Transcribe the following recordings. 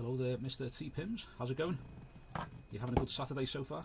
Hello there, Mr. T. Pims. How's it going? You having a good Saturday so far?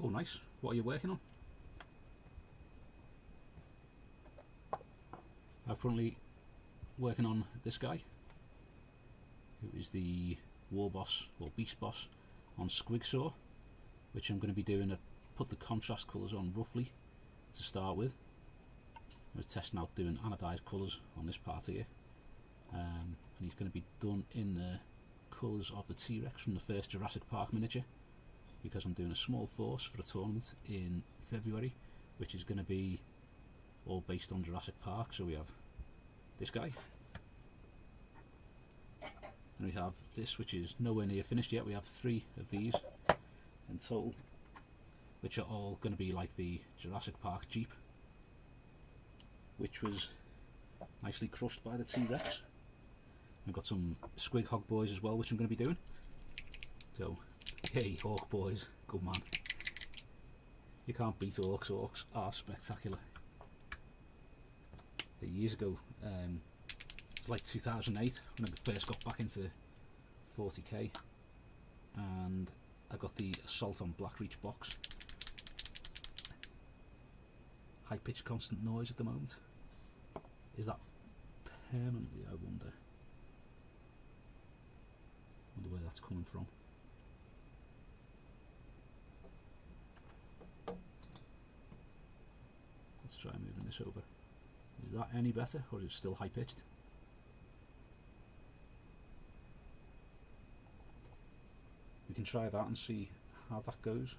Oh, nice. What are you working on? I'm currently working on this guy, who is the War Boss, or Beast Boss, on Squig Saw, which I'm going to be doing put the contrast colours on roughly to start with. I was testing out doing anodised colours on this part here, and he's going to be done in the colours of the T-Rex from the first Jurassic Park miniature, because I'm doing a small force for a tournament in February, which is going to be all based on Jurassic Park. So we have this guy, and we have this, which is nowhere near finished yet. We have 3 of these in total, which are all going to be like the Jurassic Park Jeep, which was nicely crushed by the T-Rex. I've got some Squig Hog Boys as well, which I'm going to be doing. So, hey, Hawk Boys, good man. You can't beat orcs. Orcs are spectacular. Years ago, it was like 2008 when I first got back into 40k, and I got the Assault on Blackreach box. High pitched constant noise at the moment. Is that permanently, I wonder? Wonder where that's coming from. Let's try moving this over. Is that any better, or is it still high pitched? We can try that and see how that goes.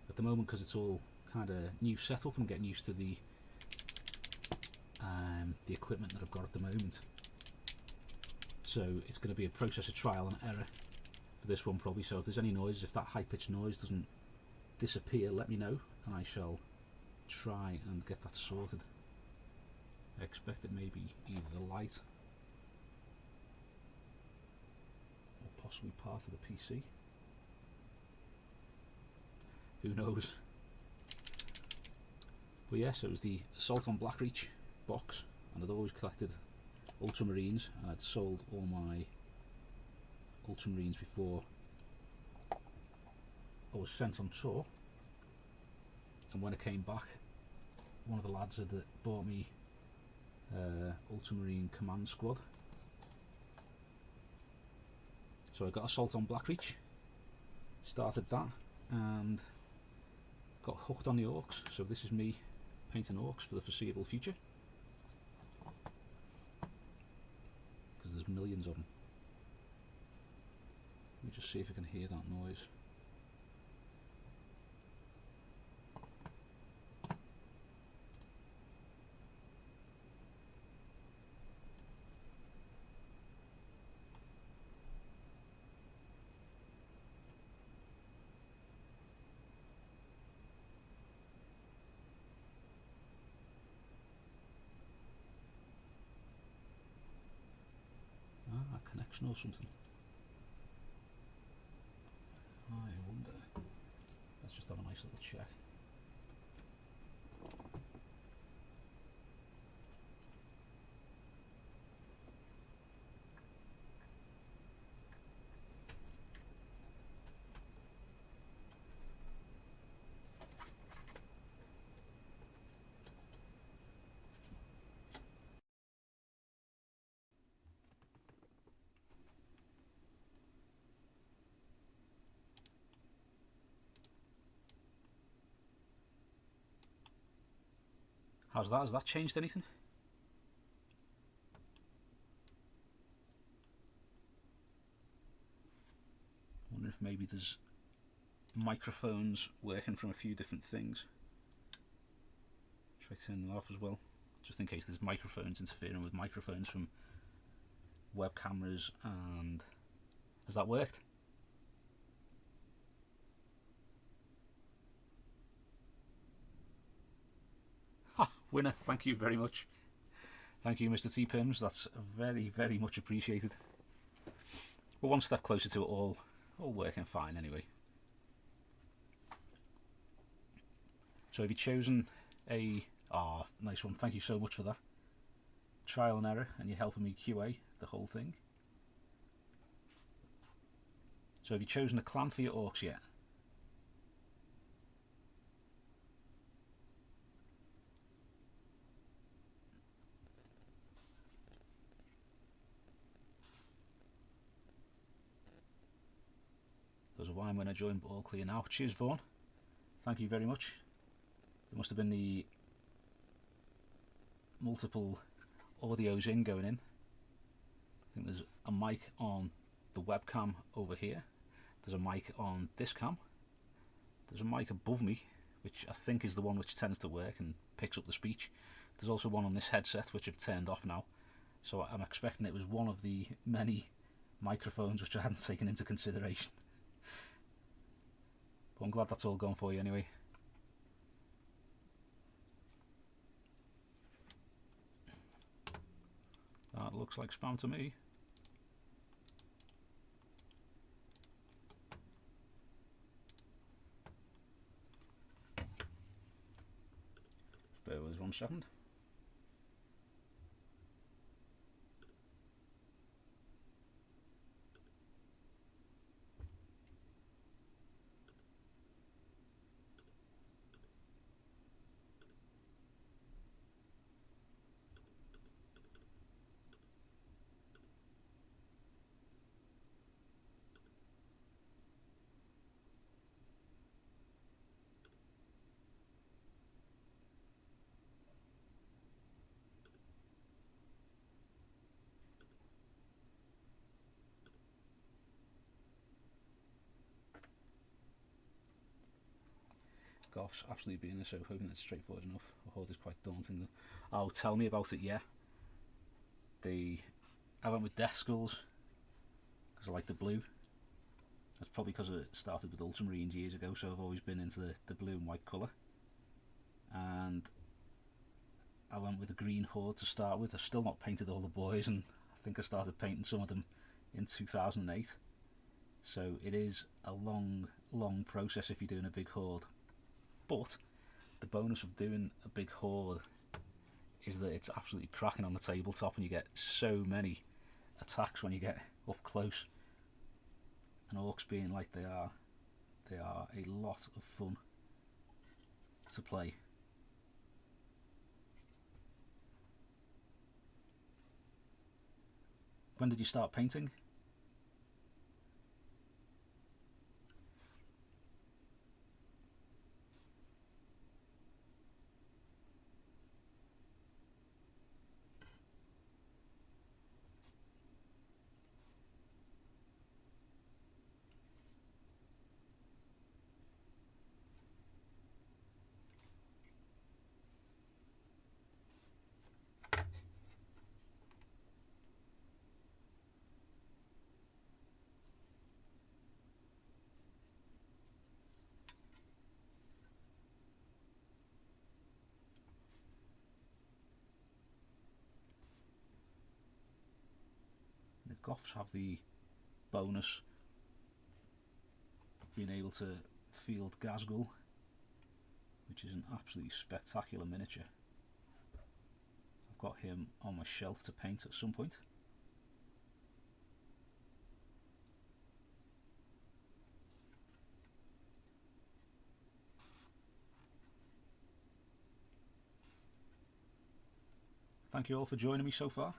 At the moment, because it's all kind of new setup, I'm getting used to the equipment that I've got at the moment. So it's going to be a process of trial and error for this one probably. So if there's any noise, if that high pitched noise doesn't disappear, let me know, and I shall try and get that sorted. I expect it may be either the light or possibly part of the PC. Who knows? But yes, it was the Assault on Blackreach box, and I'd always collected Ultramarines, and I'd sold all my Ultramarines before I was sent on tour. And when I came back, one of the lads had bought me Ultramarine Command Squad. So I got Assault on Blackreach, started that, and got hooked on the orcs. So this is me painting orcs for the foreseeable future, because there's millions of them. Let me just see if I can hear that noise. Connection or something. I wonder. Let's just have a nice little check. how's that? Has that changed anything? I wonder if maybe there's microphones working from a few different things. Try turning that off as well, just in case there's microphones interfering with microphones from web cameras. And has that worked? Ha! Winner, thank you very much. Thank you, Mr. T. Pims, that's very, very much appreciated. We're one step closer to it all working fine anyway. So have you chosen a... nice one, thank you so much for that. Trial and error, and you're helping me QA the whole thing. So have you chosen a clan for your orcs yet? There's a wine when I joined, but all clear now. Cheers, Vaughan. Thank you very much. There must have been the multiple audios going in. I think there's a mic on the webcam over here. There's a mic on this cam. There's a mic above me, which I think is the one which tends to work and picks up the speech. There's also one on this headset, which I've turned off now. So I'm expecting it was one of the many microphones which I hadn't taken into consideration. But I'm glad that's all gone for you anyway. That looks like spam to me. Bear with us 1 second. Gosh, absolutely being so hoping it's straightforward enough. The horde is quite daunting though. Oh, tell me about it, yeah. I went with Death Skulls because I like the blue. That's probably because it started with Ultramarines years ago, so I've always been into the blue and white colour. And I went with the green horde to start with. I've still not painted all the boys, and I think I started painting some of them in 2008. So it is a long, long process if you're doing a big horde. But the bonus of doing a big horde is that it's absolutely cracking on the tabletop, and you get so many attacks when you get up close. And orcs being like they are a lot of fun to play. When did you start painting? The Goths have the bonus of being able to field Gazgul, which is an absolutely spectacular miniature. I've got him on my shelf to paint at some point. Thank you all for joining me so far.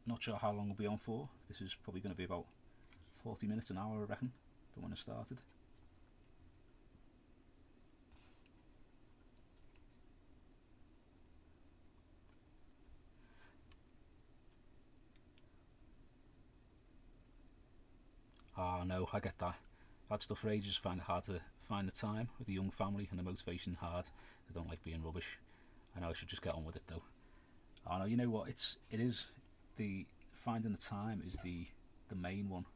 Not sure how long we'll be on for. This is probably going to be about 40 minutes, an hour I reckon, from when I started. I know, I get that. I've had stuff for ages, find it hard to find the time with a young family, and the motivation hard. I don't like being rubbish. I know I should just get on with it though. I know, you know what, it is the finding the time is the main one.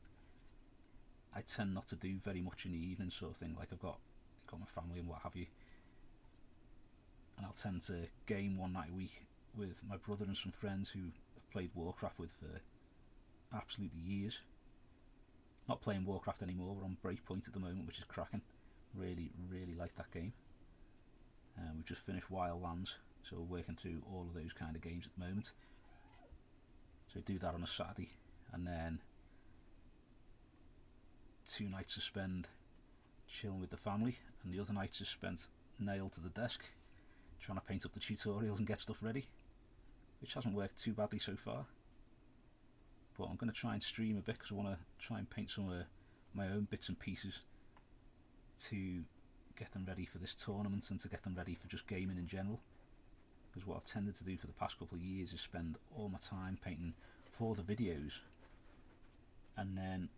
I tend not to do very much in the evening sort of thing, like I've got my family and what have you, and I'll tend to game one night a week with my brother and some friends who I've played Warcraft with for absolutely years. Not playing Warcraft anymore, we're on Breakpoint at the moment, which is cracking. Really, really like that game. We've just finished Wildlands, so we're working through all of those kind of games at the moment. So I do that on a Saturday, and then 2 nights to spend chilling with the family, and the other nights is spent nailed to the desk trying to paint up the tutorials and get stuff ready, which hasn't worked too badly so far. But I'm going to try and stream a bit because I want to try and paint some of my own bits and pieces to get them ready for this tournament and to get them ready for just gaming in general. Because what I've tended to do for the past couple of years is spend all my time painting for the videos and then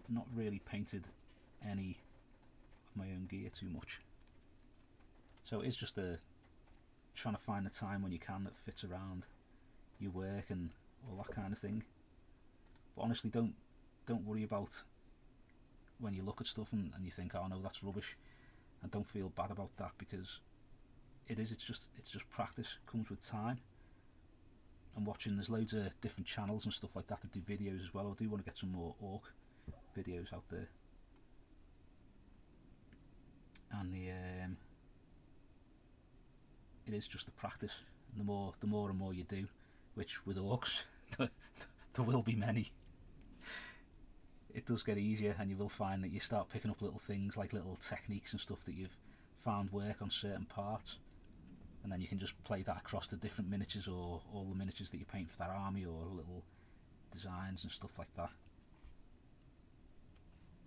not really painted any of my own gear too much. So it is just trying to find the time when you can that fits around your work and all that kind of thing. But honestly, don't worry about when you look at stuff and you think, oh no, that's rubbish, and don't feel bad about that, because it's just practice. It comes with time and watching. There's loads of different channels and stuff like that that do videos as well. I do want to get some more orc videos out there, and it is just the practice. And the more and more you do, which with orcs there will be many, it does get easier, and you will find that you start picking up little things like little techniques and stuff that you've found work on certain parts, and then you can just play that across the different miniatures or all the miniatures that you paint for that army or little designs and stuff like that.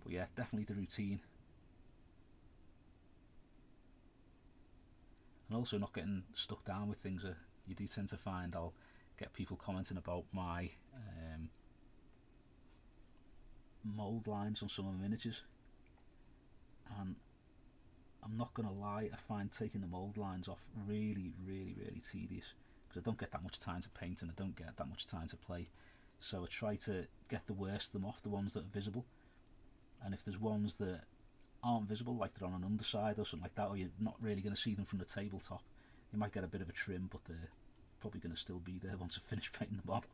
But yeah, definitely the routine, and also not getting stuck down with things. You do tend to find I'll get people commenting about my mould lines on some of the miniatures, and I'm not going to lie, I find taking the mould lines off really, really, really tedious, because I don't get that much time to paint and I don't get that much time to play. So I try to get the worst of them off, the ones that are visible, and if there's ones that aren't visible, like they're on an underside or something like that, or you're not really going to see them from the tabletop, you might get a bit of a trim, but they're probably going to still be there once I finish painting the model.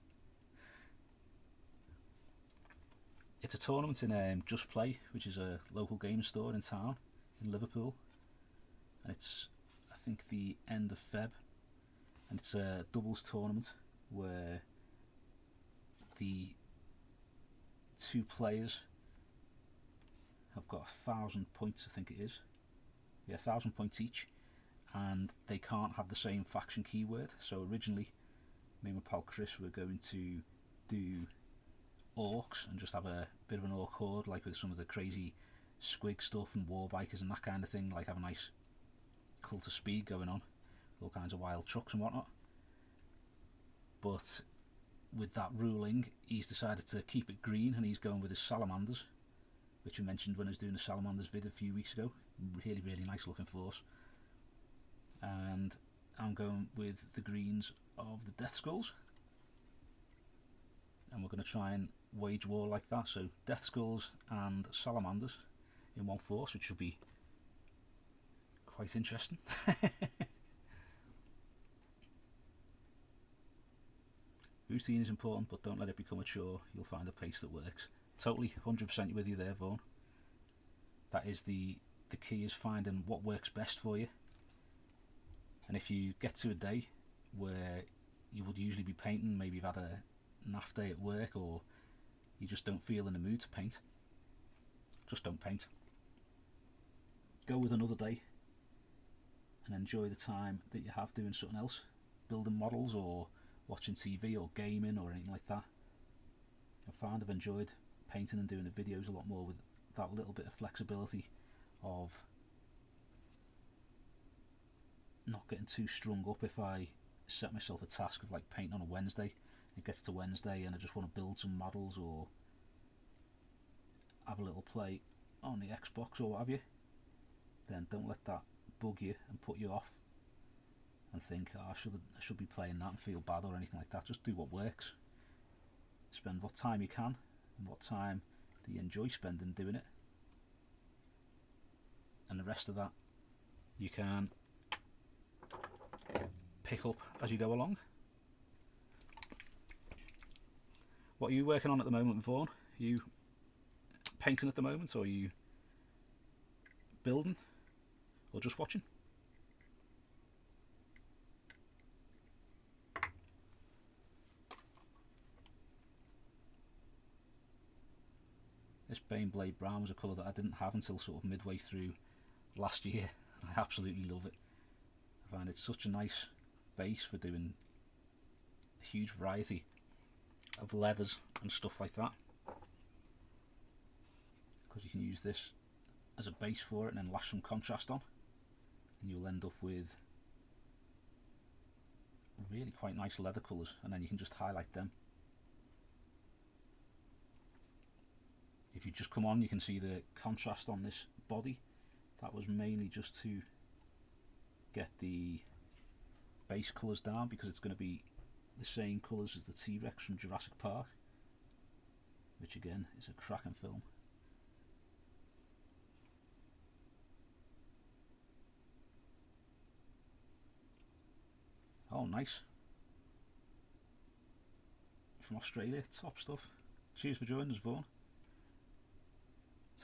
It's a tournament in Just Play, which is a local game store in town in Liverpool, and it's, I think, the end of Feb, and it's a doubles tournament where the 2 players have got 1,000 points, I think it is. Yeah, 1,000 points each, and they can't have the same faction keyword. So originally, me and my pal Chris were going to do orcs and just have a bit of an orc horde, like with some of the crazy squig stuff and war bikers and that kind of thing, like have a nice cult of speed going on, all kinds of wild trucks and whatnot. But with that ruling, he's decided to keep it green, and he's going with his salamanders, which I mentioned when I was doing the salamanders vid a few weeks ago. Really, really nice looking force. And I'm going with the greens of the Death Skulls, and we're going to try and wage war like that. So Death Skulls and salamanders in one force, which will be quite interesting. Routine is important, but don't let it become a chore. You'll find a pace that works. Totally 100% with you there, Vaughan. That is the key, is finding what works best for you. And if you get to a day where you would usually be painting, maybe you've had a naff day at work, or you just don't feel in the mood to paint, just don't paint. Go with another day and enjoy the time that you have doing something else, building models or watching TV or gaming or anything like that. I found I've enjoyed painting and doing the videos a lot more with that little bit of flexibility of not getting too strung up. If I set myself a task of like painting on a Wednesday, it gets to Wednesday and I just want to build some models or have a little play on the Xbox or what have you, then don't let that bug you and put you off and think, oh, I should be playing that and feel bad or anything like that. Just do what works. Spend what time you can and what time do you enjoy spending doing it, and the rest of that you can pick up as you go along. What are you working on at the moment, Vaughan? Are you painting at the moment, or are you building, or just watching? This Bane Blade Brown was a colour that I didn't have until sort of midway through last year. I absolutely love it. I find it such a nice base for doing a huge variety of leathers and stuff like that, because you can use this as a base for it and then lash some contrast on, and you'll end up with really quite nice leather colours, and then you can just highlight them. If you just come on, you can see the contrast on this body. That was mainly just to get the base colours down, because it's going to be the same colours as the T-Rex from Jurassic Park, which again is a cracking film. Oh, nice. From Australia, top stuff. Cheers for joining us, Vaughan.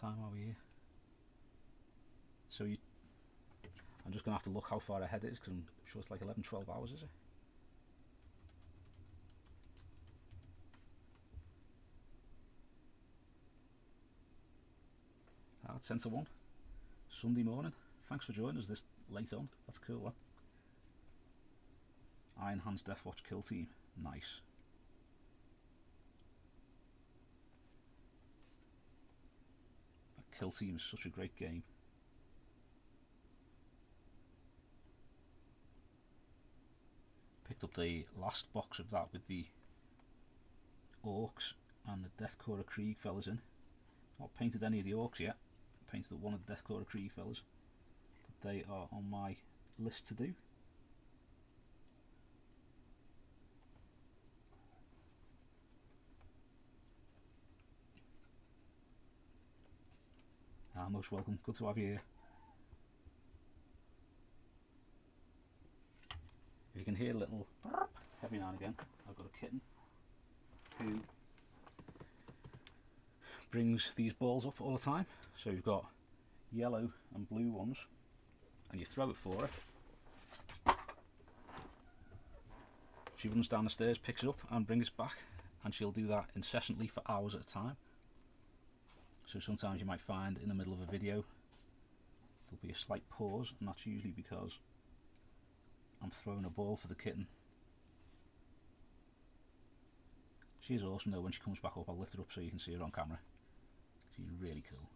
Time are we here? So I'm just going to have to look how far ahead it is, because I'm sure it's like 11-12 hours, is it? 10 to 1. Sunday morning. Thanks for joining us this late on. That's cool, that. Iron Hands Deathwatch Kill Team. Nice. That Kill Team is such a great game. Picked up the last box of that with the Orcs and the Deathcore of Krieg fellas in. Not painted any of the Orcs yet. Painted up one of the Deathcore of Krieg fellas. But they are on my list to do. Most welcome. Good to have you here. If you can hear a little every now and again, I've got a kitten who brings these balls up all the time. So you've got yellow and blue ones, and you throw it for her. She runs down the stairs, picks it up and brings it back, and she'll do that incessantly for hours at a time. So sometimes you might find in the middle of a video there'll be a slight pause, and that's usually because I'm throwing a ball for the kitten. She's awesome though. When she comes back up, I'll lift her up so you can see her on camera. She's really cool.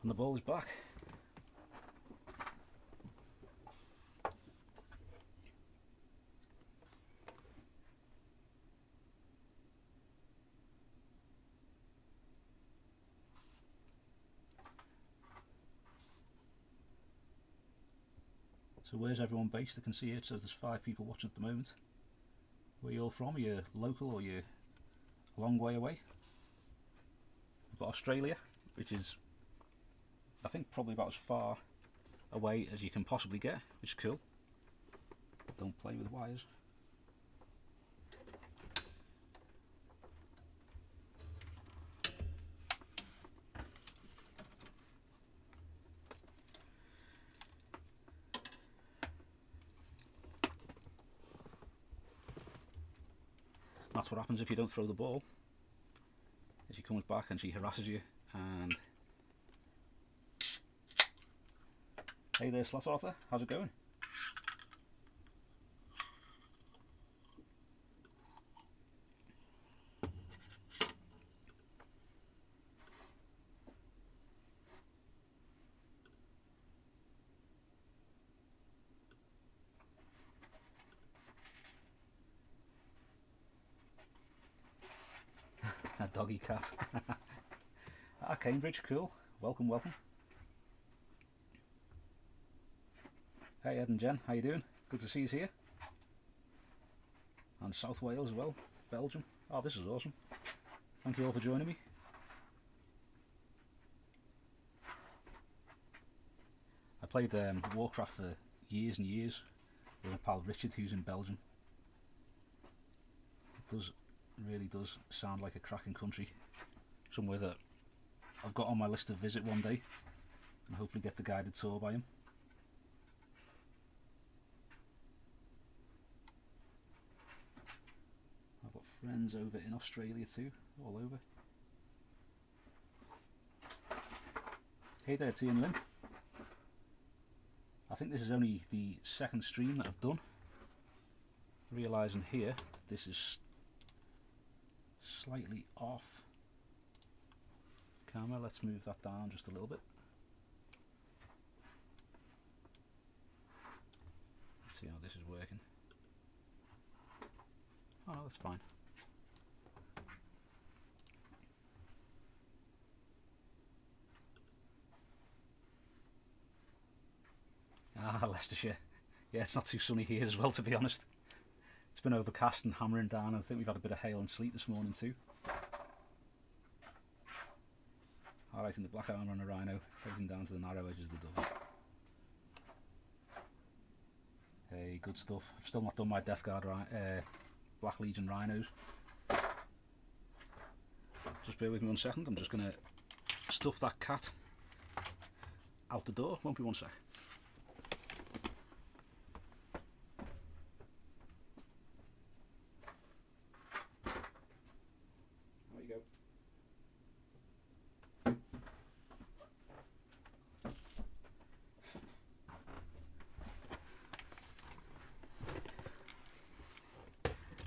And the ball is back. So where's everyone based? I can see it says there's 5 people watching at the moment. Where are you all from? Are you local or are you a long way away? We've got Australia, which is I think probably about as far away as you can possibly get, which is cool. Don't play with wires. That's what happens if you don't throw the ball. As she comes back and she harasses you and... Hey there, Slatorta, how's it going? doggy cat. Cambridge, cool. Welcome, welcome. Hey Ed and Jen, how you doing? Good to see you here. And South Wales as well, Belgium. Oh, this is awesome. Thank you all for joining me. I played Warcraft for years and years with my pal Richard, who's in Belgium. It really does sound like a cracking country. Somewhere that I've got on my list to visit one day and hopefully get the guided tour by him. I've got friends over in Australia too, all over. Hey there, T and Lynn. I think this is only the second stream that I've done. Realising here this is slightly off camera. Let's move that down just a little bit. Let's see how this is working. Oh, that's fine. Ah, Leicestershire. Yeah, it's not too sunny here as well, to be honest. It's been overcast and hammering down. I think we've had a bit of hail and sleet this morning too. Highlighting the black armour on a rhino, heading down to the narrow edges of the double. Hey, good stuff. I've still not done my Death Guard Black Legion rhinos. Just bear with me 1 second. I'm just going to stuff that cat out the door. Won't be 1 sec. There you go.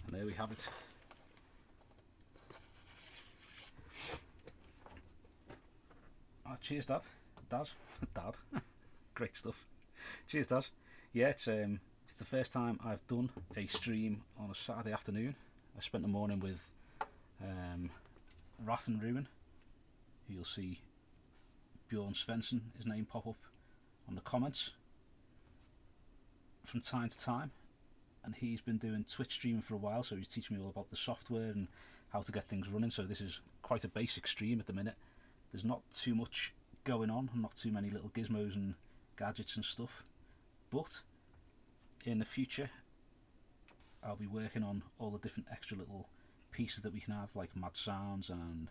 And there we have it. Oh, cheers, Dad. Daz. Dad. Great stuff. Cheers, Daz. Yeah, it's the first time I've done a stream on a Saturday afternoon. I spent the morning with Wrath and Ruin, who you'll see Bjorn Svensson, his name pop up on the comments from time to time, and he's been doing Twitch streaming for a while, so he's teaching me all about the software and how to get things running. So this is quite a basic stream at the minute. There's not too much going on, not too many little gizmos and gadgets and stuff, but in the future I'll be working on all the different extra little pieces that we can have, like mad sounds and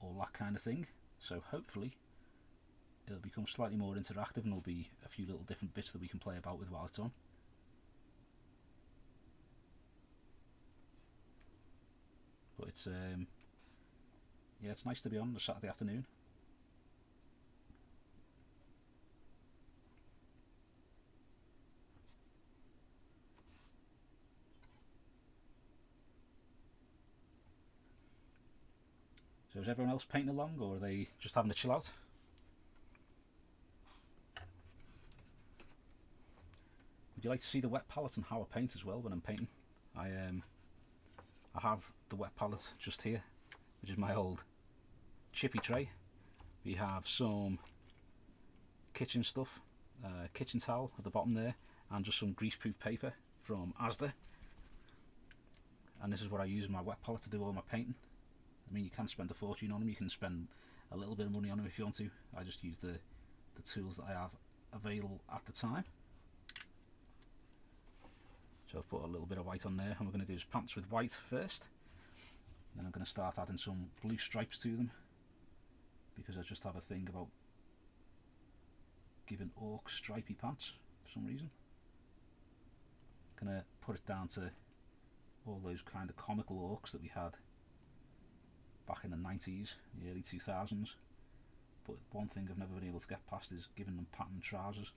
all that kind of thing. So hopefully it'll become slightly more interactive and there'll be a few little different bits that we can play about with while it's on. But it's yeah, it's nice to be on a Saturday afternoon. So is everyone else painting along, or are they just having a chill out? Would you like to see the wet palette and how I paint as well when I'm painting? I have the wet palette just here, which is my old chippy tray. We have some kitchen stuff, kitchen towel at the bottom there, and just some greaseproof paper from Asda. And this is what I use in my wet palette to do all my painting. I mean, you can spend a fortune on them, you can spend a little bit of money on them if you want to. I just use the tools that I have available at the time. So I've put a little bit of white on there, and we're going to do is pants with white first. Then I'm going to start adding some blue stripes to them, because I just have a thing about giving orcs stripy pants for some reason. Going to put it down to all those kind of comical orcs that we had back in the 90s, the early 2000s. But one thing I've never been able to get past is giving them patterned trousers.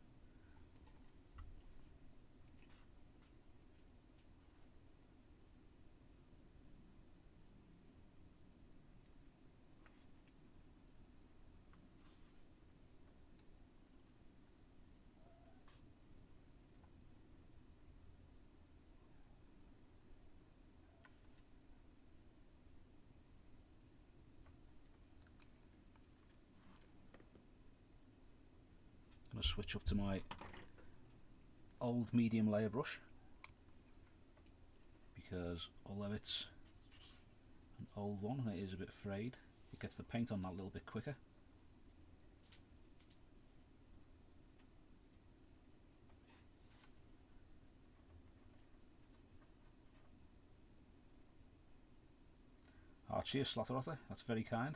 going to switch up to my old medium layer brush, because although it's an old one and it is a bit frayed, it gets the paint on that a little bit quicker. Oh, cheers Slotterotter, that's very kind.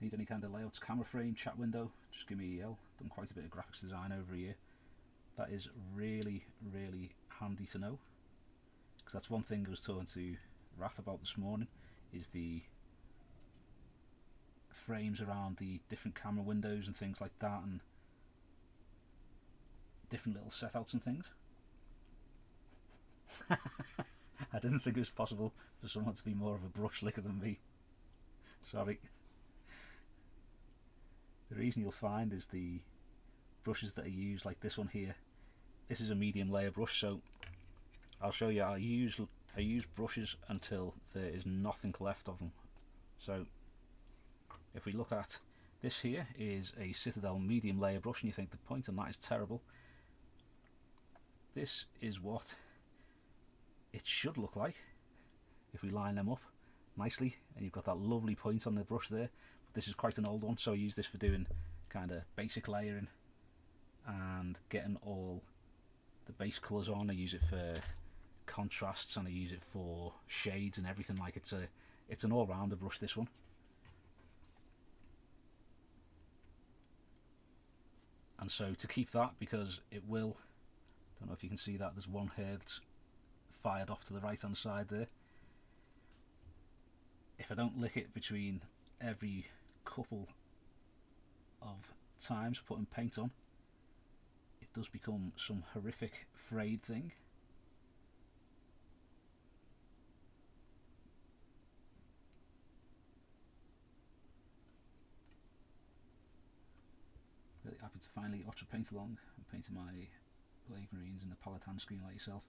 Need any kind of layouts, camera frame, chat window, just give me a yell. Done quite a bit of graphics design over a year. That is really, really handy to know, because that's one thing I was talking to Wrath about this morning, is the frames around the different camera windows and things like that, and different little setouts and things. I didn't think it was possible for someone to be more of a brush licker than me. Sorry. The reason you'll find is the brushes that I use, like this one here. This is a medium layer brush, so I'll show you. I use brushes until there is nothing left of them. So if we look at this here, is a Citadel medium layer brush, and you think the point on that is terrible. This is what it should look like if we line them up nicely, and you've got that lovely point on the brush there. But this is quite an old one, so I use this for doing kind of basic layering and getting all the base colours on. I use it for contrasts, and I use it for shades and everything. Like, it's an all-rounder brush, this one. And so to keep that, because it will, don't know if you can see that, there's one hair that's fired off to the right hand side there. If I don't lick it between every couple of times putting paint on, it does become some horrific frayed thing. Really happy to finally watch a paint along. I'm painting my Blade Marines in the palette hand screen like yourself.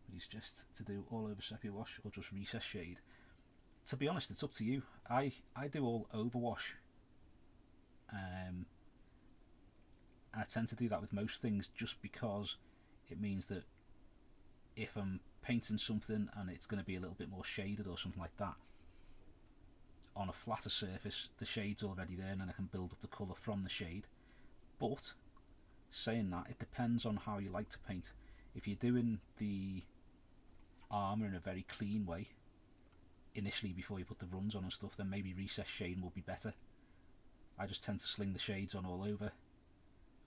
But it's just to do all over sepia wash or just recess shade. To be honest, it's up to you. I do all over wash. I tend to do that with most things, just because it means that if I'm painting something and it's going to be a little bit more shaded or something like that, on a flatter surface the shade's already there, and then I can build up the colour from the shade. But saying that, it depends on how you like to paint. If you're doing the armour in a very clean way initially before you put the runs on and stuff, then maybe recess shading will be better. I just tend to sling the shades on all over,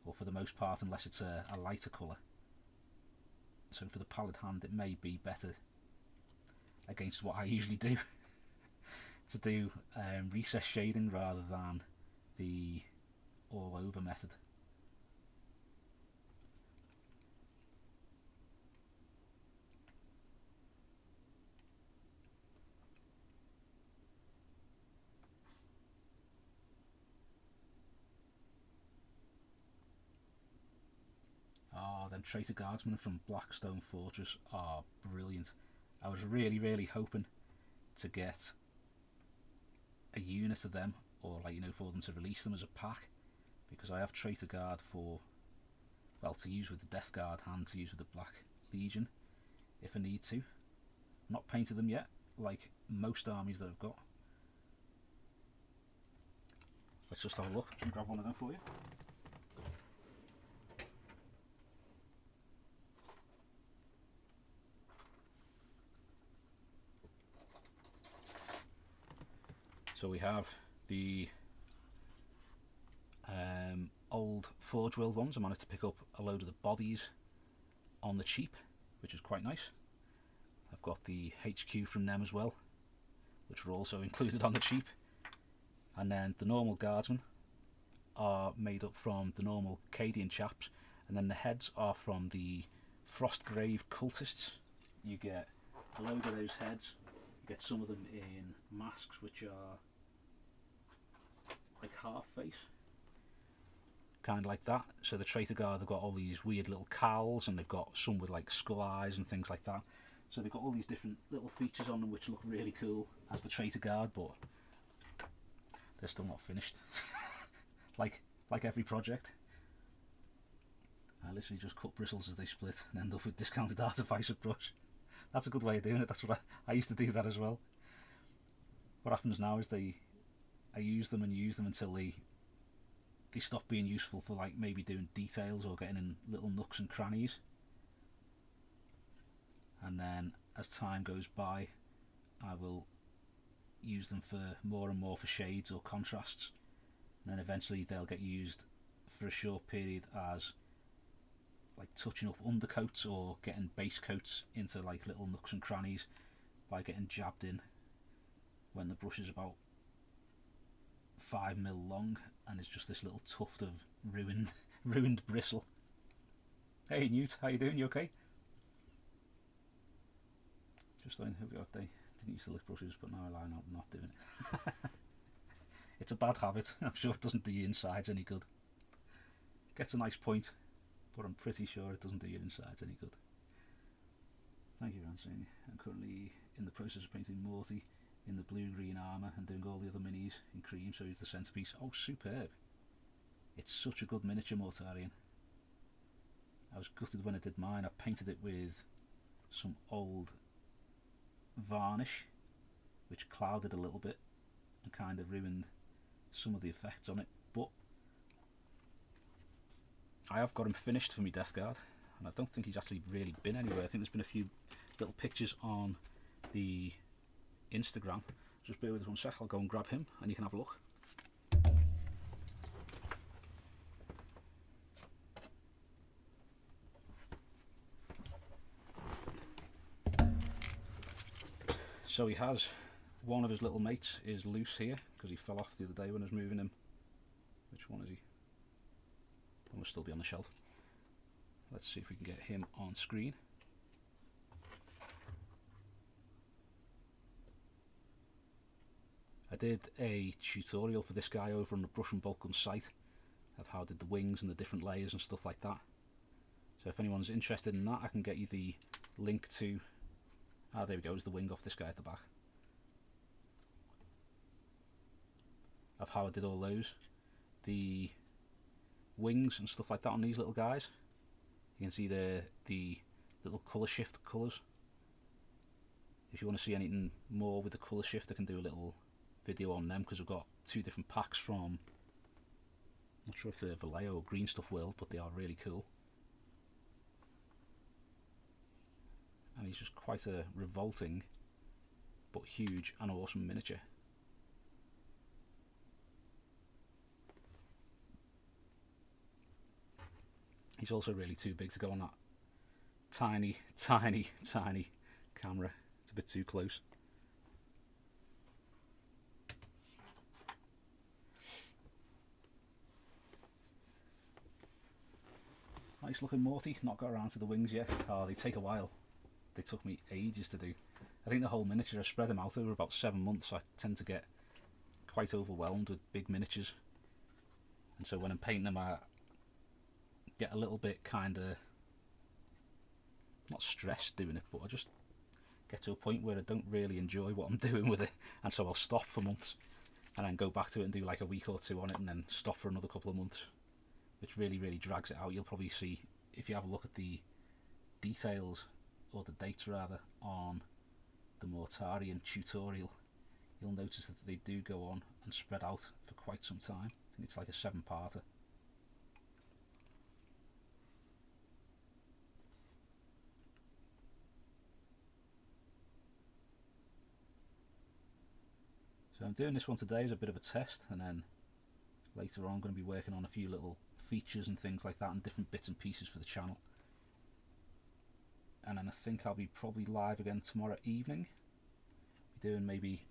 or for the most part, unless it's a lighter colour. So for the palette hand it may be better, against what I usually do, to do recess shading rather than the all over method. Oh, them traitor guardsmen from Blackstone Fortress are brilliant. I was really hoping to get a unit of them, or like, you know, for them to release them as a pack, because I have traitor guard for, well, to use with the Death Guard and to use with the Black Legion if I need to. Not painted them yet, like most armies that I've got. Let's just have a look and grab one of them for you. So we have the old Forge World ones. I managed to pick up a load of the bodies on the cheap, which is quite nice. I've got the HQ from them as well, which were also included on the cheap. And then the normal guardsmen are made up from the normal Cadian chaps, and then the heads are from the Frostgrave cultists. You get a load of those heads. You get some of them in masks, which are like half face, kind of like that. So the traitor guard, they've got all these weird little cowls, and they've got some with like skull eyes and things like that. So they've got all these different little features on them which look really cool as the traitor guard, but they're still not finished. like every project. I literally just cut bristles as they split and end up with discounted artificer brush. That's a good way of doing it. That's what I used to do that as well. What happens now is I use them and use them until they stop being useful for like maybe doing details or getting in little nooks and crannies. And then as time goes by, I will use them for more and more for shades or contrasts, and then eventually they'll get used for a short period as like touching up undercoats or getting base coats into like little nooks and crannies by getting jabbed in when the brush is about 5mm long and it's just this little tuft of ruined bristle. Hey Newt, how you doing? You okay? Just saying, here we go. They didn't used to lick brushes, but now I line out not doing it. It's a bad habit. I'm sure it doesn't do your insides any good. Gets a nice point, but I'm pretty sure it doesn't do your insides any good. Thank you for answering. I'm currently in the process of painting Morty in the blue-green armour and doing all the other minis in cream, so he's the centrepiece. Oh, superb. It's such a good miniature Mortarian. I was gutted when I did mine. I painted it with some old varnish, which clouded a little bit and kind of ruined some of the effects on it, but I have got him finished for my Death Guard, and I don't think he's actually really been anywhere. I think there's been a few little pictures on the Instagram. Just bear with us one sec, I'll go and grab him and you can have a look. So he has one of his little mates is loose here because he fell off the other day when I was moving him. Which one is he? He must still be on the shelf. Let's see if we can get him on screen. I did a tutorial for this guy over on the Brush and Bolt Gun site of how I did the wings and the different layers and stuff like that. So if anyone's interested in that, I can get you the link to... Ah, there we go, there's the wing off this guy at the back. Of how I did all those. The wings and stuff like that on these little guys. You can see the little colour shift colours. If you want to see anything more with the colour shift, I can do a little video on them because I've got two different packs from, not sure if they're Vallejo or Green Stuff World, but they are really cool. And he's just quite a revolting but huge and awesome miniature. He's also really too big to go on that tiny camera. It's a bit too close. Nice looking Morty, not got around to the wings yet. Oh, they take a while. They took me ages to do. I think the whole miniature, I spread them out over about 7 months, so I tend to get quite overwhelmed with big miniatures. And so when I'm painting them, I get a little bit kind of, not stressed doing it, but I just get to a point where I don't really enjoy what I'm doing with it, and so I'll stop for months and then go back to it and do like a week or two on it and then stop for another couple of months, which really drags it out. You'll probably see, if you have a look at the details, or the dates rather, on the Mortarian tutorial, you'll notice that they do go on and spread out for quite some time. I think it's like a 7-parter. So I'm doing this one today as a bit of a test, and then later on I'm going to be working on a few little features and things like that and different bits and pieces for the channel. And then I think I'll be probably live again tomorrow evening. Be doing maybe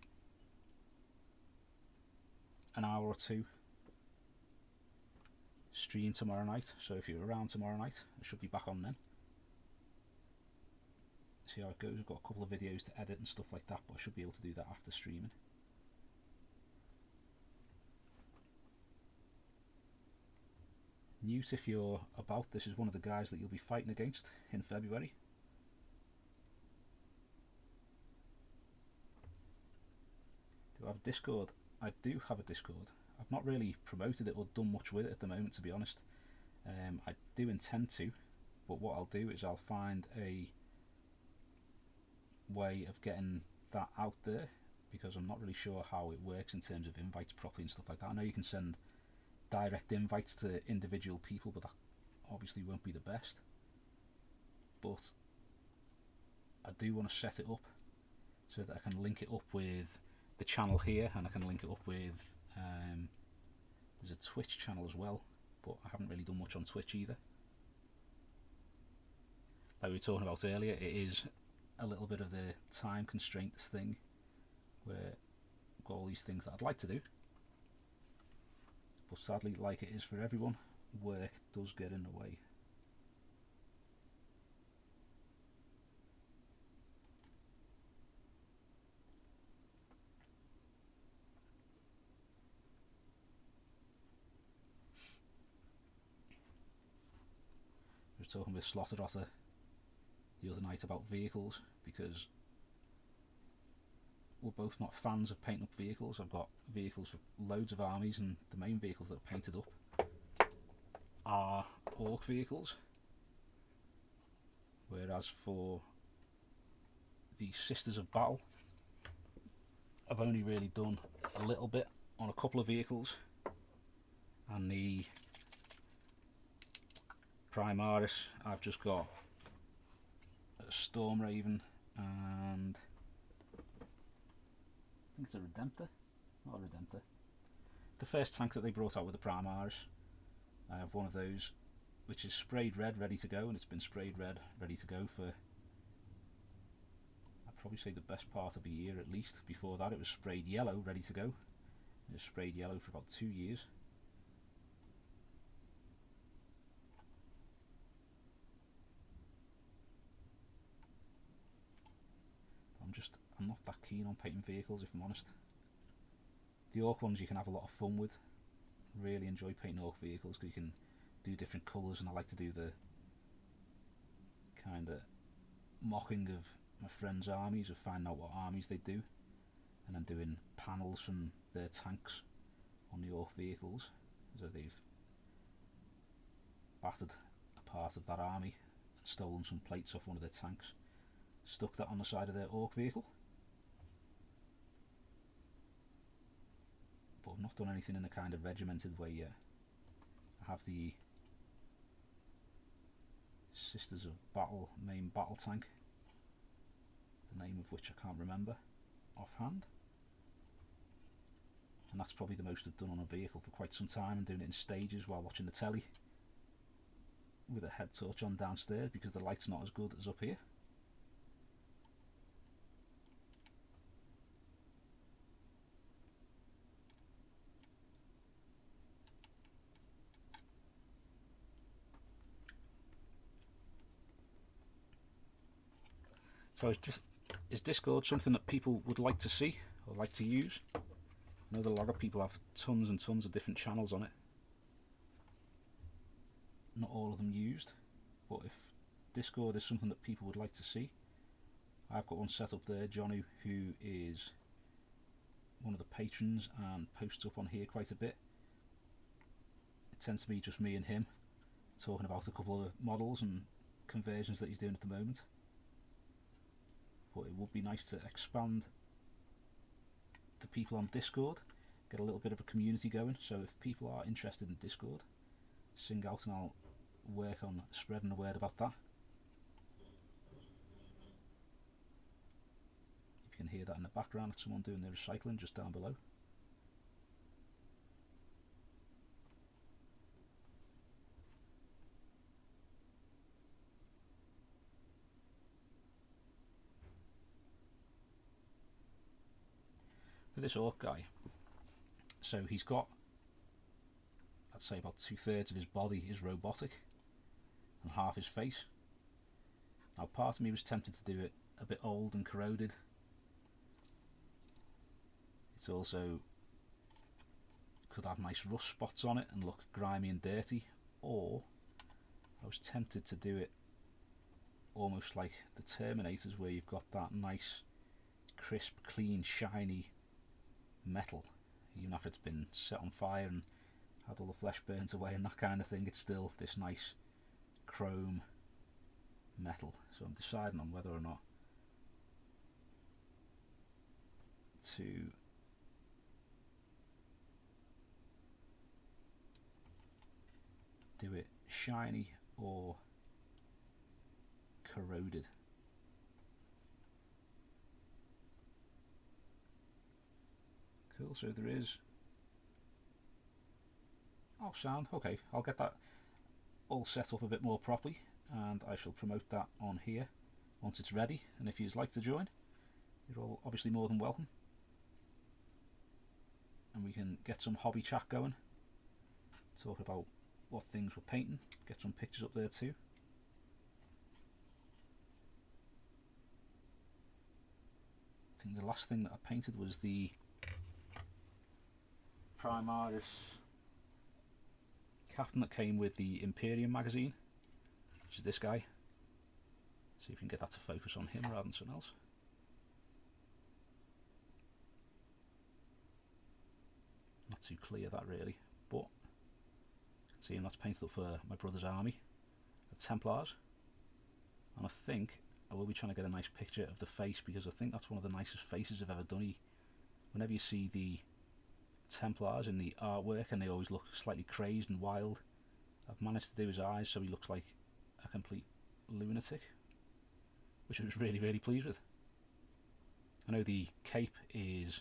an hour or two stream tomorrow night. So if you're around tomorrow night, I should be back on then. See how it goes. I've got a couple of videos to edit and stuff like that, but I should be able to do that after streaming. Newt, if you're about, this is one of the guys that you'll be fighting against in February. Do I have a Discord? I do have a Discord. I've not really promoted it or done much with it at the moment, to be honest. I do intend to, but what I'll do is I'll find a way of getting that out there, because I'm not really sure how it works in terms of invites properly and stuff like that. I know you can send direct invites to individual people, but that obviously won't be the best. But I do want to set it up so that I can link it up with the channel here, and I can link it up with there's a Twitch channel as well, but I haven't really done much on Twitch either. Like we were talking about earlier, it is a little bit of the time constraints thing, where I've got all these things that I'd like to do, but sadly, like it is for everyone, work does get in the way. I was talking with Slaughter the other night about vehicles, because we're both not fans of painting up vehicles. I've got vehicles for loads of armies, and the main vehicles that are painted up are orc vehicles, whereas for the Sisters of Battle, I've only really done a little bit on a couple of vehicles, and the Primaris, I've just got a Storm Raven and I think it's a Redemptor, not a Redemptor. The first tank that they brought out with the Primaris, I have one of those which is sprayed red, ready to go, and it's been sprayed red, ready to go for, I'd probably say, the best part of a year at least. Before that it was sprayed yellow, ready to go. It was sprayed yellow for about 2 years. I'm not that keen on painting vehicles, if I'm honest. The orc ones you can have a lot of fun with. Really enjoy painting orc vehicles because you can do different colours, and I like to do the kind of mocking of my friends' armies, of finding out what armies they do, and then doing panels from their tanks on the orc vehicles, so they've battered a part of that army and stolen some plates off one of their tanks, stuck that on the side of their orc vehicle. But I've not done anything in a kind of regimented way yet. I have the Sisters of Battle main battle tank, the name of which I can't remember offhand, and that's probably the most I've done on a vehicle for quite some time, and doing it in stages while watching the telly with a head torch on downstairs because the light's not as good as up here. So is Discord something that people would like to see or like to use? I know that a lot of people have tons and tons of different channels on it. Not all of them used, but if Discord is something that people would like to see, I've got one set up there, Johnny, who is one of the patrons and posts up on here quite a bit. It tends to be just me and him talking about a couple of models and conversions that he's doing at the moment. But it would be nice to expand the people on Discord, get a little bit of a community going, so if people are interested in Discord, sing out and I'll work on spreading the word about that. You can hear that in the background, it's someone doing their recycling just down below. This orc guy, so he's got, I'd say about 2/3 of his body is robotic and half his face. Now part of me was tempted to do it a bit old and corroded. It's also could have nice rust spots on it and look grimy and dirty, or I was tempted to do it almost like the Terminators, where you've got that nice crisp, clean, shiny metal, even after it's been set on fire and had all the flesh burnt away and that kind of thing, it's still this nice chrome metal. So I'm deciding on whether or not to do it shiny or corroded. Cool, so there is... oh, sound. Okay, I'll get that all set up a bit more properly, and I shall promote that on here once it's ready. And if you'd like to join, you're all obviously more than welcome. And we can get some hobby chat going, talk about what things we're painting, get some pictures up there too. I think the last thing that I painted was the Primaris Captain that came with the Imperium magazine, which is this guy. See if we can get that to focus on him rather than something else. Not too clear that really, but see, and that's painted up for my brother's army, the Templars. And I think I will be trying to get a nice picture of the face, because I think that's one of the nicest faces I've ever done. Whenever you see the Templars in the artwork and they always look slightly crazed and wild, I've managed to do his eyes so he looks like a complete lunatic, which I was really, really pleased with. I know the cape is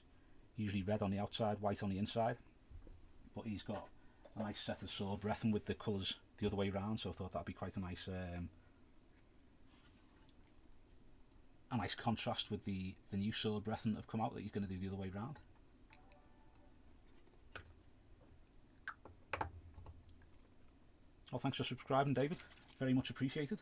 usually red on the outside, white on the inside, but he's got a nice set of sword breathing with the colours the other way round, so I thought that'd be quite a nice contrast with the new sword breathing that have come out that he's going to do the other way round. Well, thanks for subscribing, David. Very much appreciated.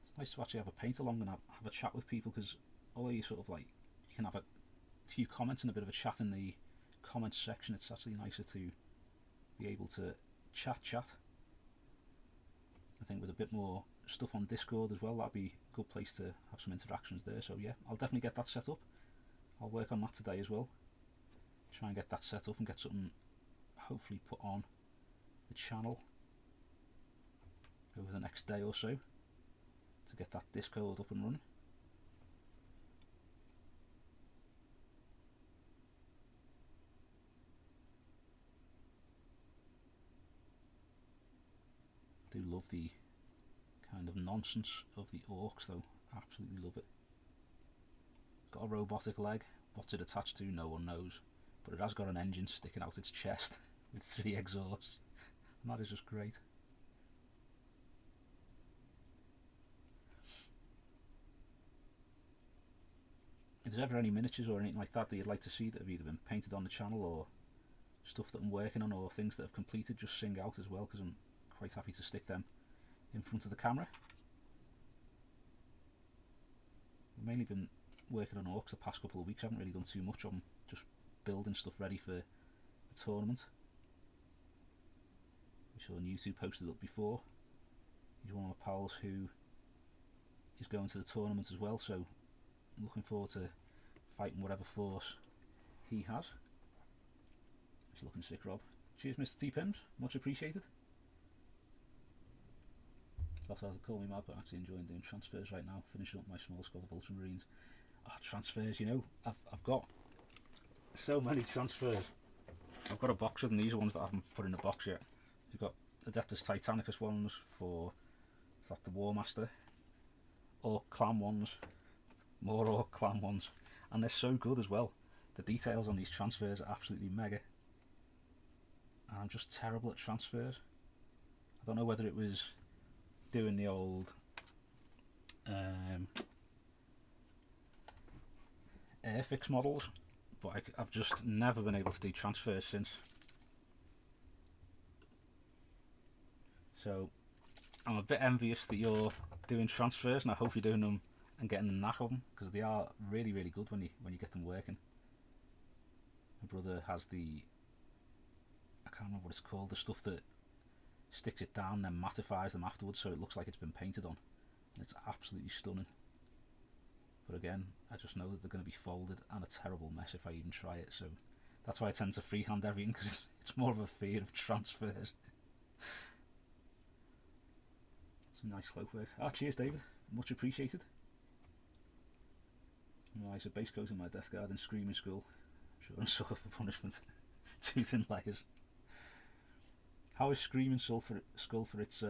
It's nice to actually have a paint along and have a chat with people, because although you sort of like, you can have a few comments and a bit of a chat in the comments section, it's actually nicer to be able to chat. I think with a bit more stuff on Discord as well, that'd be a good place to have some interactions there. So yeah, I'll definitely get that set up. I'll work on that today as well. Try and get that set up and get something hopefully put on the channel over the next day or so to get that Discord up and running. I do love the kind of nonsense of the orcs though, absolutely love it. Got a robotic leg, what's it attached to no one knows, but it has got an engine sticking out its chest with 3 exhausts, and that is just great. If there's ever any miniatures or anything like that that you'd like to see that have either been painted on the channel or stuff that I'm working on or things that I've completed, just sing out as well, because I'm quite happy to stick them in front of the camera. I've mainly been working on orcs the past couple of weeks. I haven't really done too much. I'm just building stuff ready for the tournament, which on YouTube posted up before. He's one of my pals who is going to the tournament as well, so I'm looking forward to fighting whatever force he has. He's looking sick, Rob. Cheers, Mr. T-Pims, much appreciated. That's how they call me mad, but actually enjoying doing transfers right now, finishing up my small squad of Ultramarines. Transfers, you know, I've got so many transfers. I've got a box of them. These are ones that I haven't put in a box yet. You've got Adeptus Titanicus ones for, is that the War Master? Orc Clan ones, more Orc Clan ones, and they're so good as well. The details on these transfers are absolutely mega. And I'm just terrible at transfers. I don't know whether it was doing the old Airfix models, but I've just never been able to do transfers since. So I'm a bit envious that you're doing transfers, and I hope you're doing them and getting the knack of them, because they are really, really good when you get them working. My brother has the, I can't remember what it's called, the stuff that sticks it down, then mattifies them afterwards so it looks like it's been painted on. And it's absolutely stunning. But again, I just know that they're going to be folded and a terrible mess if I even try it, so that's why I tend to freehand everything, because it's more of a fear of transfers. Some nice cloak work. Ah, cheers David, much appreciated. Right, so base coat in my death guard and screaming skull. I'm sure I'm sucker for punishment. Too thin layers. How is screaming skull for its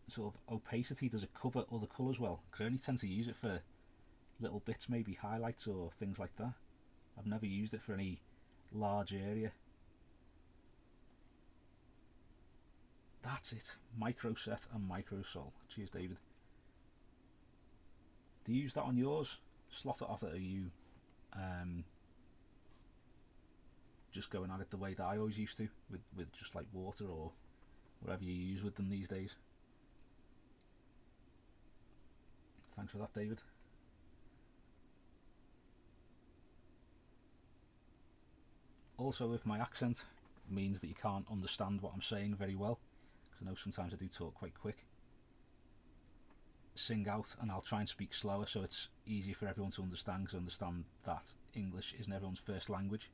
sort of opacity? Does it cover other colours well? Because I only tend to use it for little bits, maybe highlights or things like that. I've never used it for any large area. That's it. Micro set and micro sol. Cheers David. Do you use that on yours? Slaughter Otter, are you just going at it the way that I always used to, with just like water or whatever you use with them these days? Thanks for that, David. Also, if my accent means that you can't understand what I'm saying very well, because I know sometimes I do talk quite quick, sing out and I'll try and speak slower so it's easier for everyone to understand, because I understand that English isn't everyone's first language.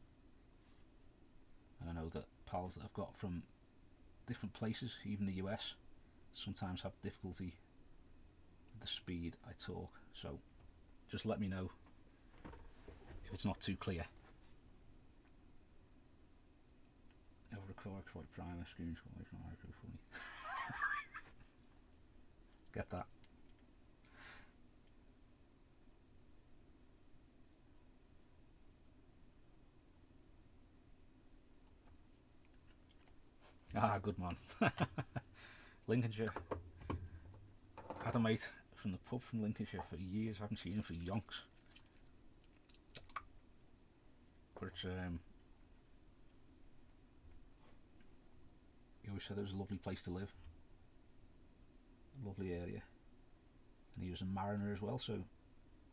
And I know that pals that I've got from different places, even the US, sometimes have difficulty with the speed I talk, so just let me know if it's not too clear. Overclock, right, primer, screen, funny. Get that. Ah, good man. Lincolnshire. Had a mate from the pub from Lincolnshire for years. I haven't seen him for yonks. But it's, he always said it was a lovely place to live. A lovely area. And he was a mariner as well, so when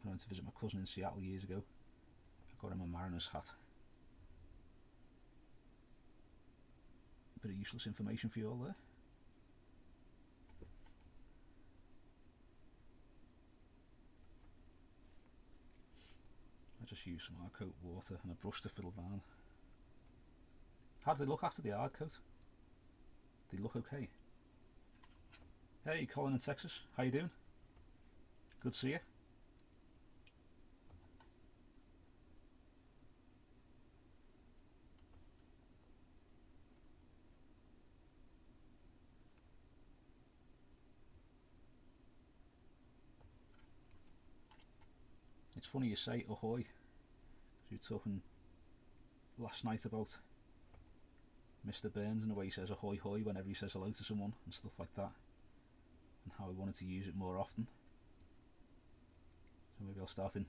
I went to visit my cousin in Seattle years ago, I got him a mariner's hat. Bit of useless information for you all there. I just used some hard coat water and a brush to fiddle around. How do they look after the hard coat? They look okay. Hey Colin in Texas, how you doing? Good to see you. It's funny you say ahoy, because we were talking last night about Mr. Burns and the way he says ahoy hoy whenever he says hello to someone and stuff like that, and how I wanted to use it more often. So maybe I'll start in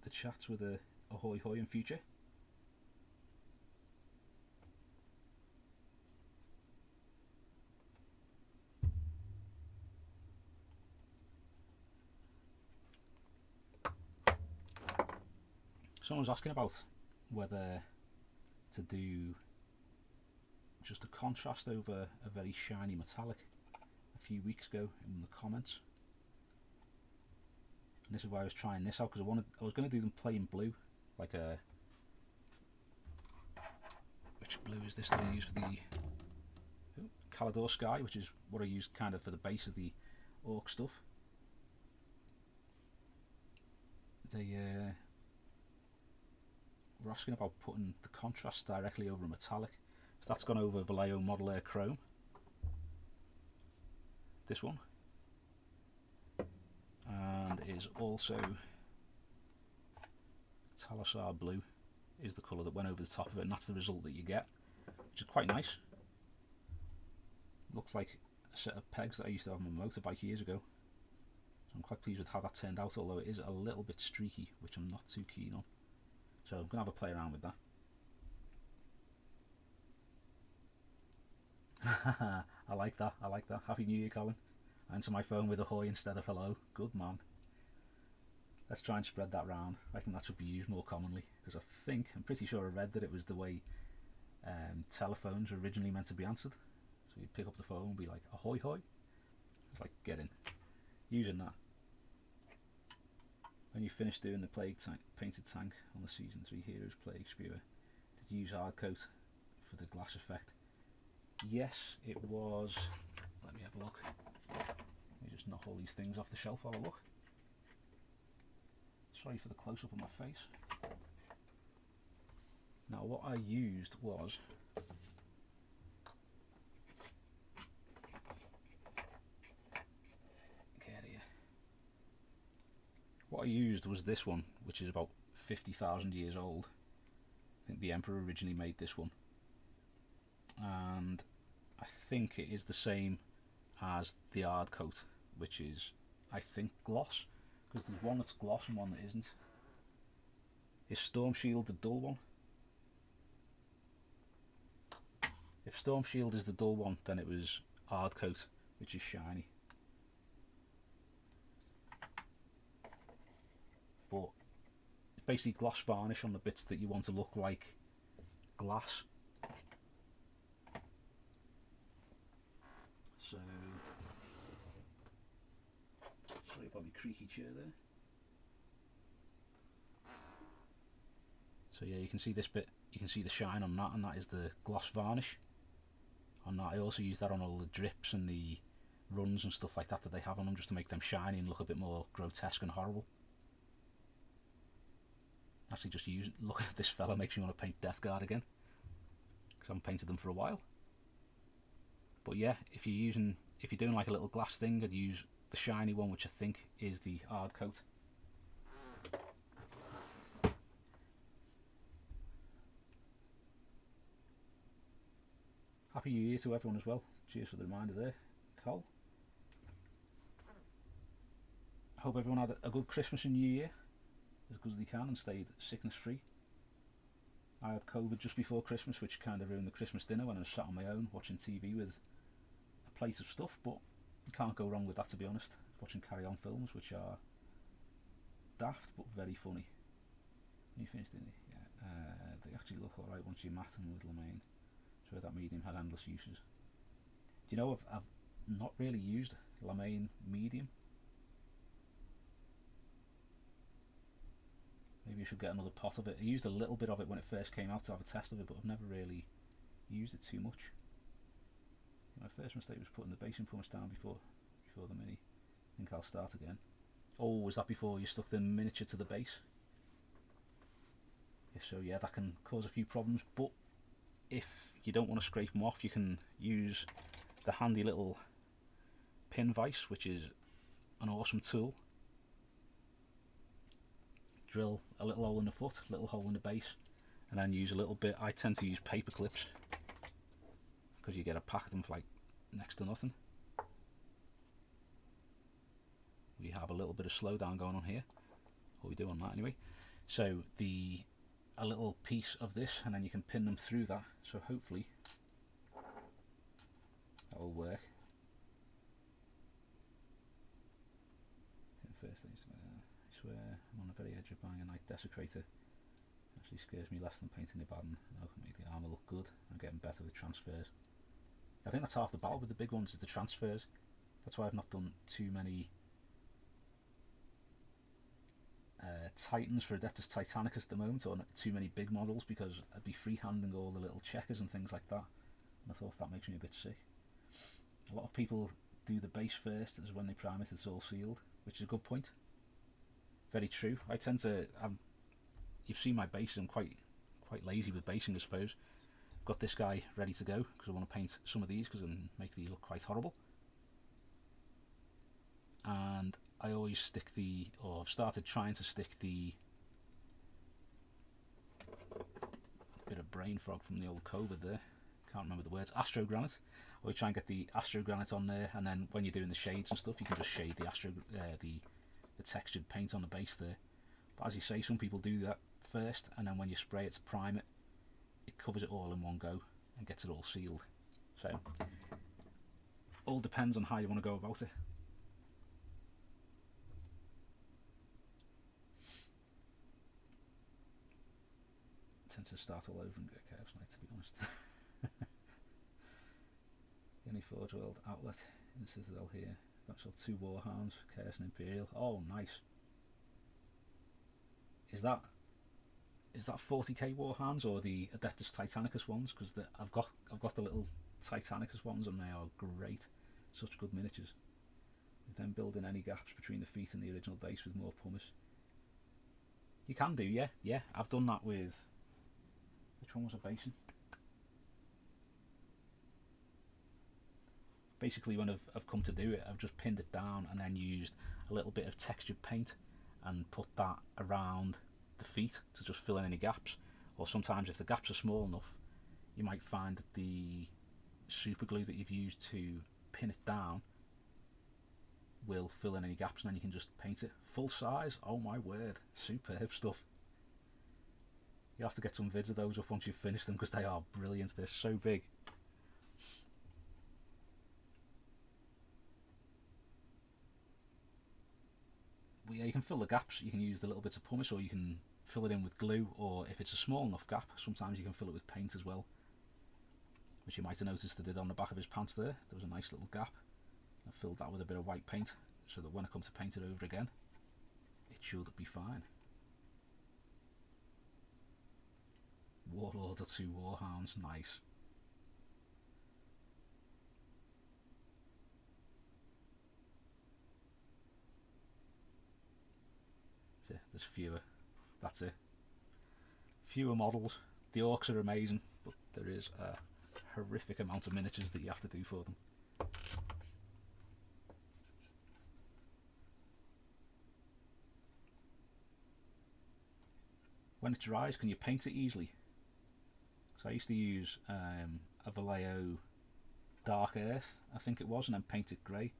the chats with a ahoy hoy in future. Someone was asking about whether to do just a contrast over a very shiny metallic a few weeks ago in the comments. And this is why I was trying this out, because I was going to do them plain blue, like a, which blue is this that I use for the Calidor Sky, which is what I use kind of for the base of the Orc stuff. They were asking about putting the contrast directly over a metallic. So that's gone over Vallejo Model Air Chrome. This one. And is also Talosar Blue is the colour that went over the top of it, and that's the result that you get, which is quite nice. Looks like a set of pegs that I used to have on my motorbike years ago. So I'm quite pleased with how that turned out, although it is a little bit streaky, which I'm not too keen on. So I'm going to have a play around with that. I like that, I like that. Happy New Year, Colin. Answer my phone with ahoy instead of hello. Good man. Let's try and spread that round. I think that should be used more commonly, because I'm pretty sure I read that it was the way telephones were originally meant to be answered. So you'd pick up the phone and be like, ahoy hoy. It's like, get in. Using that. When you finish doing the painted tank on the Season 3 Heroes Plague Spewer, did you use hard coat for the glass effect? Yes, it was. Let me have a look. Let me just knock all these things off the shelf while I look. Sorry for the close-up on my face. Now what I used was this one, which is about 50,000 years old. I think the Emperor originally made this one, and I think it is the same as the hard coat, which is, I think, gloss, because there's one that's gloss and one that isn't. Is Storm Shield the dull one? If Storm Shield is the dull one, then it was hard coat, which is shiny. But it's basically gloss varnish on the bits that you want to look like glass. So, sorry about my creaky chair there. So yeah, you can see this bit, you can see the shine on that, and that is the gloss varnish on that. I also use that on all the drips and the runs and stuff like that they have on them, just to make them shiny and look a bit more grotesque and horrible. Actually, just look at this fella makes me want to paint Death Guard again, because I haven't painted them for a while. But yeah, if you're doing like a little glass thing, I'd use the shiny one, which I think is the hard coat. Happy New Year to everyone as well. Cheers for the reminder there, Cole. I hope everyone had a good Christmas and New Year, as good as they can, and stayed sickness free. I had COVID just before Christmas, which kind of ruined the Christmas dinner when I was sat on my own watching TV with a plate of stuff, but you can't go wrong with that, to be honest. Watching Carry On films, which are daft but very funny. You finished, didn't you? Yeah. They actually look alright once you mat them with Lamaine. So that medium had endless uses. Do you know, I've not really used Lamaine medium. Maybe I should get another pot of it. I used a little bit of it when it first came out to have a test of it, but I've never really used it too much. My first mistake was putting the basing pumice down before the mini. I think I'll start again. Oh, was that before you stuck the miniature to the base? Yeah, so yeah, that can cause a few problems, but if you don't want to scrape them off, you can use the handy little pin vise, which is an awesome tool. Drill a little hole in the foot, a little hole in the base, and then use a little bit. I tend to use paper clips because you get a pack of them for like next to nothing. We have a little bit of slowdown going on here, or we do on that anyway. So a little piece of this, and then you can pin them through that, so hopefully that will work. First things, I swear I'm on the very edge of buying a Night Desecrator. Actually scares me less than painting the Abaddon. I can make the armour look good. I'm getting better with transfers. I think that's half the battle with the big ones, is the transfers. That's why I've not done too many Titans for Adeptus Titanicus at the moment, or too many big models, because I'd be freehanding all the little checkers and things like that, and I thought that makes me a bit sick. A lot of people do the base first, as when they prime it it's all sealed, which is a good point. Very true. I tend to, you've seen my base, I'm quite lazy with basing, I suppose. I've got this guy ready to go because I want to paint some of these because I can make these look quite horrible. And I always stick I've started trying to stick the bit of brain fog from the old COVID there, can't remember the words, Astrogranite. I always try and get the Astrogranite on there, and then when you're doing the shades and stuff, you can just shade the textured paint on the base there. But as you say, some people do that first, and then when you spray it to prime it, it covers it all in one go and gets it all sealed. So all depends on how you want to go about it. I tend to start all over and get Chaos Knight, to be honest. Any Forge World outlet in Citadel here. Got so 2 Warhounds, Chaos and Imperial. Oh, nice. Is that 40k Warhounds or the Adeptus Titanicus ones? Because I've got the little Titanicus ones and they are great. Such good miniatures. Then building any gaps between the feet and the original base with more pumice. You can do, yeah. I've done that with. Which one was a basin? Basically, when I've come to do it, I've just pinned it down and then used a little bit of textured paint and put that around the feet to just fill in any gaps. Or sometimes, if the gaps are small enough, you might find that the super glue that you've used to pin it down will fill in any gaps, and then you can just paint it full size. Oh my word, superb stuff. You have to get some vids of those up once you've finished them because they are brilliant. They're so big. But yeah, you can fill the gaps. You can use the little bits of pumice, or you can fill it in with glue, or if it's a small enough gap, sometimes you can fill it with paint as well, which you might have noticed I did on the back of his pants there. There was a nice little gap. I filled that with a bit of white paint so that when I come to paint it over again, it should be fine. Warlord or 2 Warhounds, nice. That's it, there's fewer. That's it. Fewer models. The orcs are amazing, but there is a horrific amount of miniatures that you have to do for them. When it dries, can you paint it easily? So I used to use a Vallejo Dark Earth, I think it was, and then paint it grey.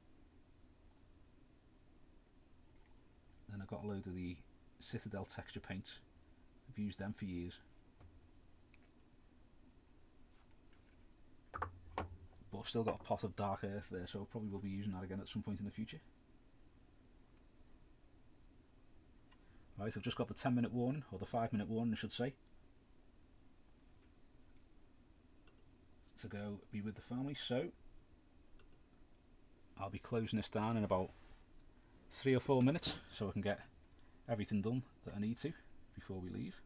Then I got a load of the Citadel texture paints. I've used them for years. But I've still got a pot of Dark Earth there, so I probably will be using that again at some point in the future. Right, I've just got the 10-minute warning, or the 5-minute warning I should say, to go be with the family, so I'll be closing this down in about 3 or 4 minutes so I can get everything done that I need to before we leave.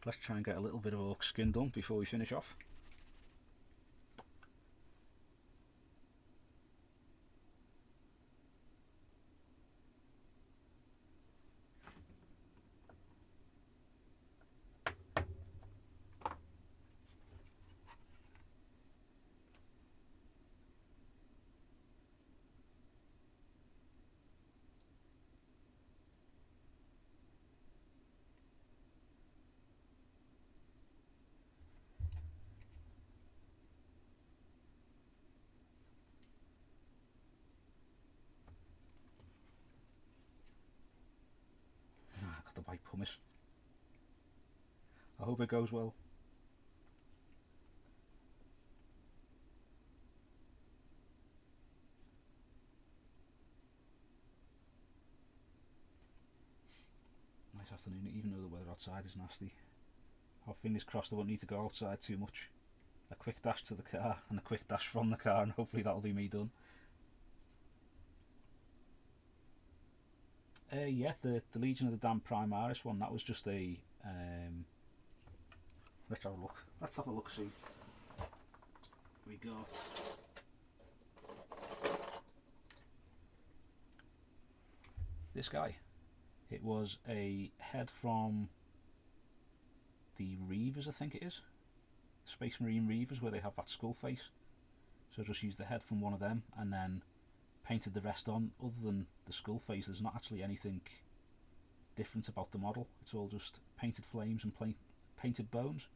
Let's try and get a little bit of orc skin done before we finish off. The white pumice. I hope it goes well. Nice afternoon, even though the weather outside is nasty. I've fingers crossed I won't need to go outside too much. A quick dash to the car and a quick dash from the car, and hopefully that'll be me done. Yeah, the Legion of the Damned Primaris one, that was just a let's have a look. Let's have a look see. We got this guy. It was a head from the Reavers, I think it is. Space Marine Reavers, where they have that skull face. So I just used the head from one of them and then painted the rest on. Other than the skull face, there's not actually anything different about the model. It's all just painted flames and painted bones.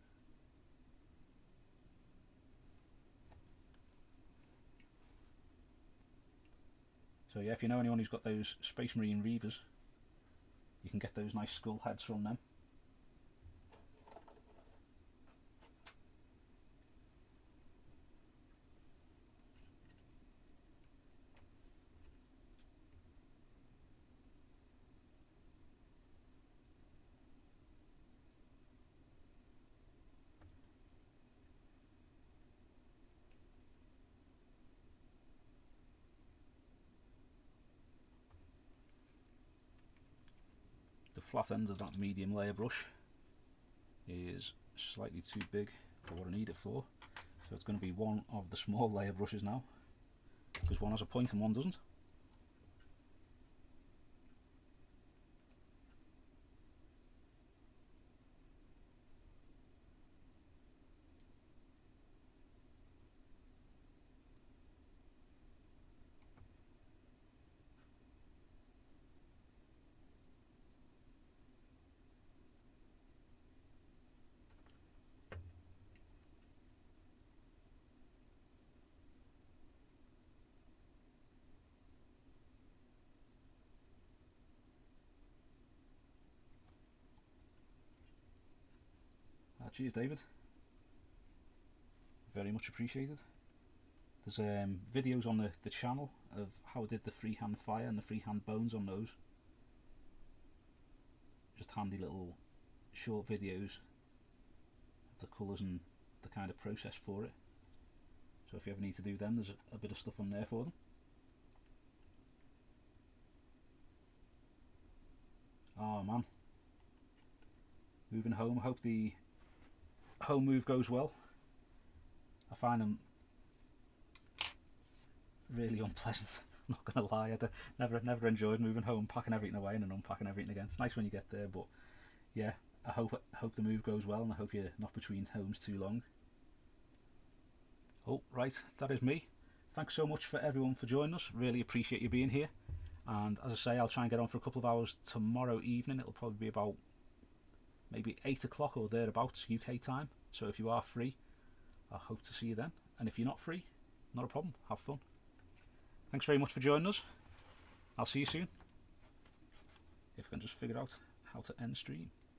So yeah, if you know anyone who's got those Space Marine Reavers, you can get those nice skull heads from them. flat end of that medium layer brush is slightly too big for what I need it for, so it's going to be one of the small layer brushes now, because one has a point and one doesn't. Cheers, David. Very much appreciated. There's videos on the channel of how I did the freehand fire and the freehand bones on those. Just handy little short videos of the colours and the kind of process for it. So if you ever need to do them, there's a bit of stuff on there for them. Oh man. Moving home. I hope the home move goes well. I find them really unpleasant. I'm not gonna lie. I never enjoyed moving home, packing everything away and then unpacking everything again. It's nice when you get there, but yeah, I hope the move goes well, and I hope you're not between homes too long. Oh, right, that is me. Thanks so much for everyone for joining us. Really appreciate you being here. And as I say, I'll try and get on for a couple of hours tomorrow evening. It'll probably be about maybe 8 o'clock or thereabouts UK time. So if you are free, I hope to see you then. And if you're not free, not a problem. Have fun. Thanks very much for joining us. I'll see you soon. If I can just figure out how to end stream.